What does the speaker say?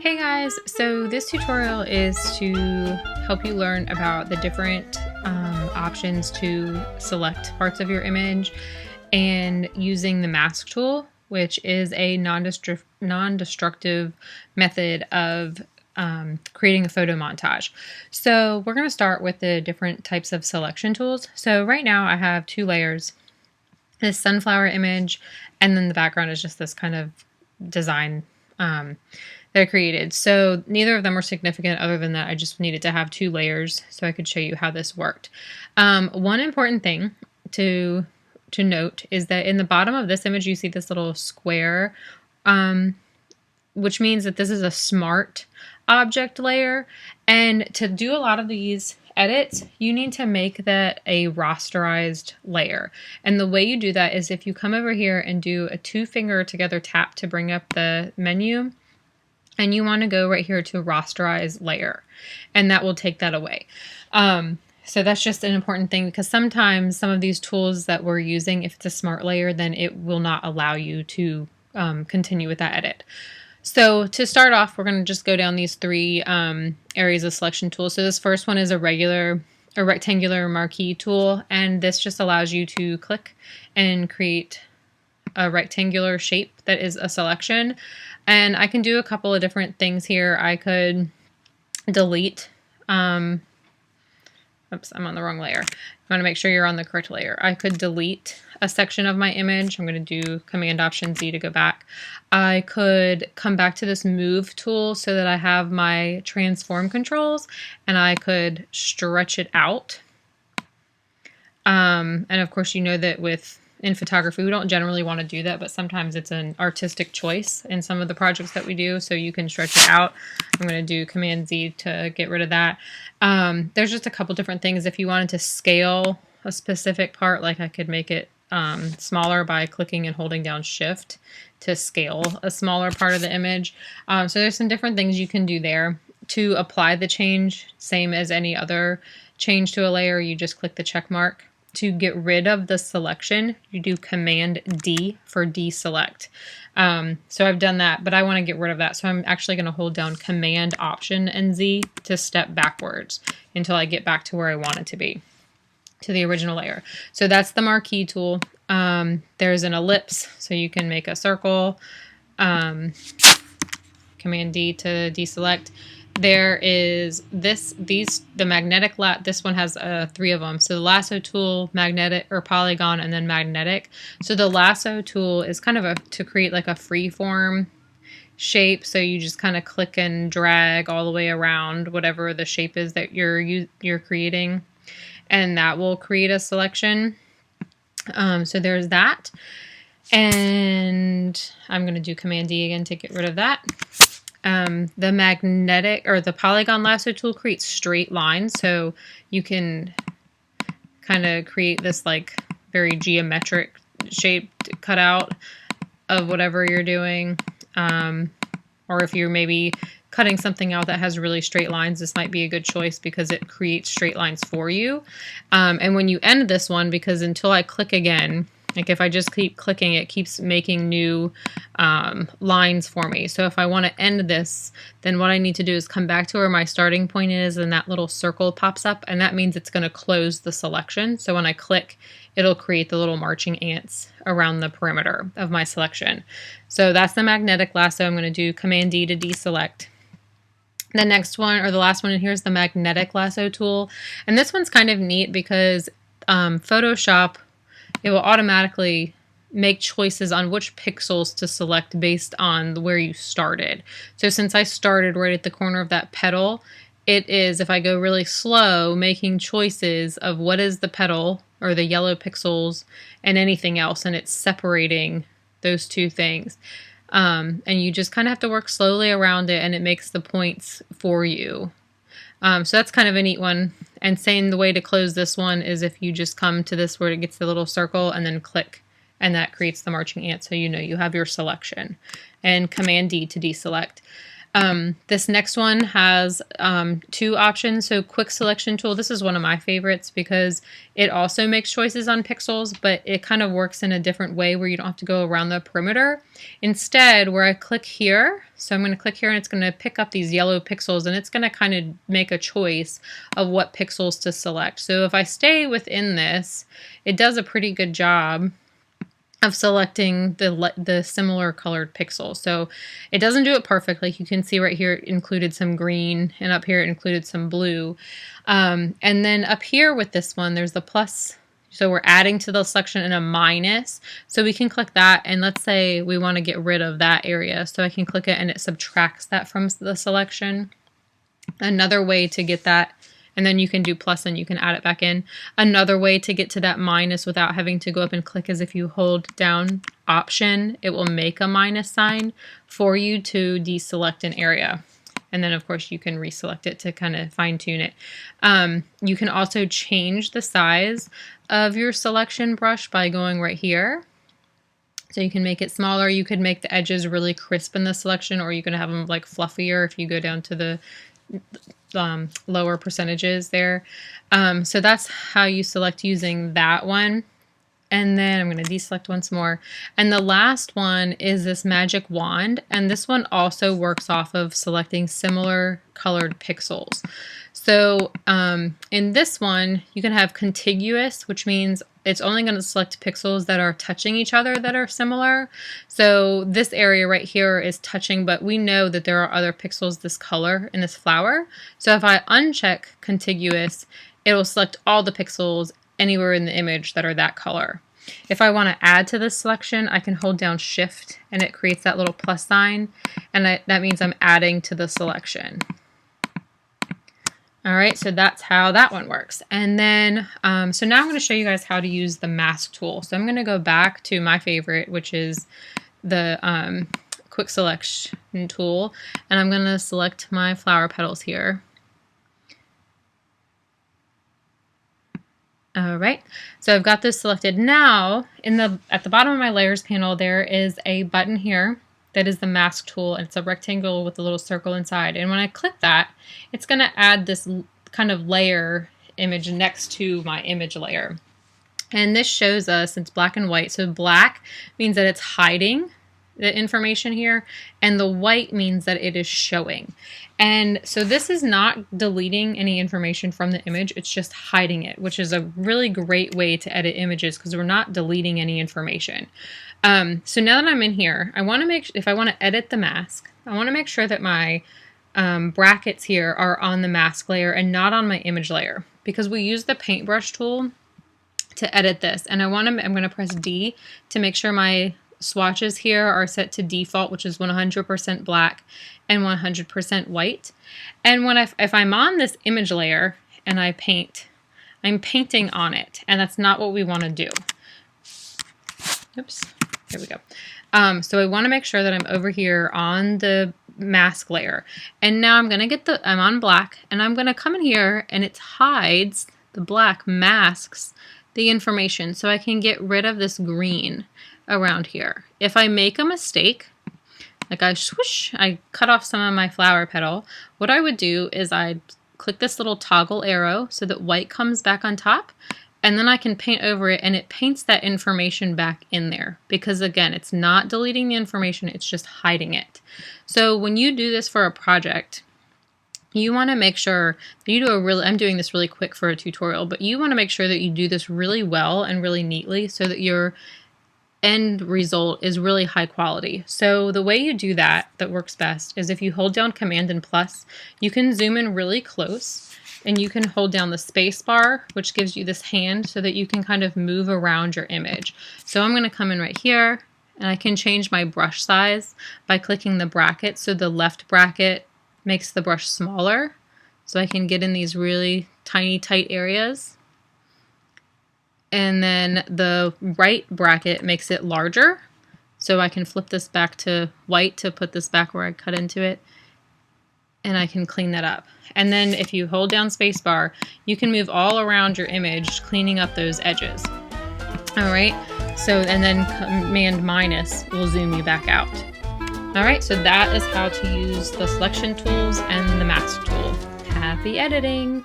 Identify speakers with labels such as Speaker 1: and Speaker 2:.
Speaker 1: Hey guys, so this tutorial is to help you learn about the different options to select parts of your image and using the mask tool, which is a non-destructive method of creating a photo montage. So we're going to start with the different types of selection tools. So right now I have two layers, this sunflower image, and then the background is just this kind of design that I created. So neither of them were significant other than that I just needed to have two layers so I could show you how this worked. One important thing to note is that in the bottom of this image you see this little square, which means that this is a smart object layer, and to do a lot of these edits you need to make that a rasterized layer. And the way you do that is if you come over here and do a two-finger together tap to bring up the menu, and you want to go right here to rasterize layer, and that will take that away. So that's just an important thing, because sometimes some of these tools that we're using, if it's a smart layer, then it will not allow you to continue with that edit. So to start off, we're going to just go down these three areas of selection tools. So this first one is a rectangular marquee tool, and this just allows you to click and create a rectangular shape that is a selection. And I can do a couple of different things here. I could delete, oops, I'm on the wrong layer. I want to make sure you're on the correct layer. I could delete a section of my image. I'm going to do Command-Option-Z to go back. I could come back to this move tool so that I have my transform controls, and I could stretch it out. And of course, you know that in photography, we don't generally want to do that, but sometimes it's an artistic choice in some of the projects that we do, so you can stretch it out. I'm going to do Command-Z to get rid of that. There's just a couple different things. If you wanted to scale a specific part, like I could make it smaller by clicking and holding down Shift to scale a smaller part of the image. So there's some different things you can do there. To apply the change, same as any other change to a layer, you just click the check mark. To get rid of the selection, you do Command-D for deselect. So I've done that, but I want to get rid of that. So I'm actually going to hold down Command-Option-Z to step backwards until I get back to where I want it to be, to the original layer. So that's the marquee tool. There's an ellipse, so you can make a circle. Command-D to deselect. There is the magnetic this one has three of them. So the lasso tool, magnetic or polygon, and then magnetic. So the lasso tool is kind of to create like a free form shape. So you just kind of click and drag all the way around whatever the shape is that you're creating, and that will create a selection. So there's that, and I'm going to do Command-D again to get rid of that. The magnetic or the polygon lasso tool creates straight lines, so you can kind of create this like very geometric shaped cutout of whatever you're doing. Or if you're maybe cutting something out that has really straight lines, this might be a good choice because it creates straight lines for you. And when you end this one, because until I click again, like if I just keep clicking, it keeps making new lines for me. So if I want to end this, then what I need to do is come back to where my starting point is, and that little circle pops up, and that means it's going to close the selection. So when I click, it'll create the little marching ants around the perimeter of my selection. So that's the magnetic lasso. I'm going to do Command-D to deselect. The next one, or the last one in here, is the magnetic lasso tool. And this one's kind of neat because Photoshop, it will automatically make choices on which pixels to select based on where you started. So since I started right at the corner of that petal, it is, if I go really slow, making choices of what is the petal or the yellow pixels and anything else, and it's separating those two things. And you just kind of have to work slowly around it, and it makes the points for you. So that's kind of a neat one. And saying the way to close this one is if you just come to this where it gets the little circle and then click, and that creates the marching ant, so you know you have your selection. And Command-D to deselect. This next one has 2 options. So quick selection tool, this is one of my favorites because it also makes choices on pixels, but it kind of works in a different way where you don't have to go around the perimeter. Instead, where I click here, so I'm going to click here and it's going to pick up these yellow pixels and it's going to kind of make a choice of what pixels to select. So if I stay within this, it does a pretty good job of selecting the similar colored pixels. So it doesn't do it perfectly. You can see right here it included some green, and up here it included some blue. And then up here with this one, there's the plus. So we're adding to the selection and a minus. So we can click that, and let's say we want to get rid of that area. So I can click it and it subtracts that from the selection. Another way to get that, and then you can do plus and you can add it back in. Another way to get to that minus without having to go up and click is if you hold down Option, it will make a minus sign for you to deselect an area. And then of course you can reselect it to kind of fine tune it. You can also change the size of your selection brush by going right here. So you can make it smaller. You could make the edges really crisp in the selection, or you can have them like fluffier if you go down to the lower percentages there. So that's how you select using that one. And then I'm going to deselect once more. And the last one is this magic wand. And this one also works off of selecting similar colored pixels. So in this one, you can have contiguous, which means it's only going to select pixels that are touching each other that are similar. So this area right here is touching, but we know that there are other pixels this color in this flower. So if I uncheck contiguous, it will select all the pixels anywhere in the image that are that color. If I want to add to this selection, I can hold down Shift and it creates that little plus sign, and that means I'm adding to the selection. All right, so that's how that one works. And then, so now I'm going to show you guys how to use the mask tool. So I'm going to go back to my favorite, which is the quick selection tool, and I'm going to select my flower petals here. All right, so I've got this selected. Now, at the bottom of my layers panel, there is a button here that is the mask tool, and it's a rectangle with a little circle inside. And when I click that, it's going to add this kind of layer image next to my image layer. And this shows us it's black and white. So black means that it's hiding the information here, and the white means that it is showing. And so this is not deleting any information from the image, it's just hiding it, which is a really great way to edit images because we're not deleting any information. So now that I'm in here, I want to if I want to edit the mask, I want to make sure that my brackets here are on the mask layer and not on my image layer, because we use the paintbrush tool to edit this. And I'm going to press D to make sure my swatches here are set to default, which is 100% black and 100% white. And if I'm on this image layer and I paint, I'm painting on it, and that's not what we want to do. Oops, here we go. So I want to make sure that I'm over here on the mask layer. And now I'm on black, and I'm going to come in here, and it hides, the black masks the information, so I can get rid of this green around here. If I make a mistake, like I cut off some of my flower petal, what I would do is I'd click this little toggle arrow so that white comes back on top, and then I can paint over it, and it paints that information back in there, because again, it's not deleting the information, it's just hiding it. So when you do this for a project, you want to make sure that you do I'm doing this really quick for a tutorial, but you want to make sure that you do this really well and really neatly so that your end result is really high quality. So the way you do that works best is if you hold down Command and plus, you can zoom in really close, and you can hold down the space bar, which gives you this hand so that you can kind of move around your image. So I'm going to come in right here, and I can change my brush size by clicking the bracket. So the left bracket makes the brush smaller, so I can get in these really tiny, tight areas. And then the right bracket makes it larger, so I can flip this back to white to put this back where I cut into it, and I can clean that up. And then if you hold down spacebar, you can move all around your image, cleaning up those edges. All right, so, and then Command minus will zoom you back out. All right, so that is how to use the selection tools and the mask tool. Happy editing!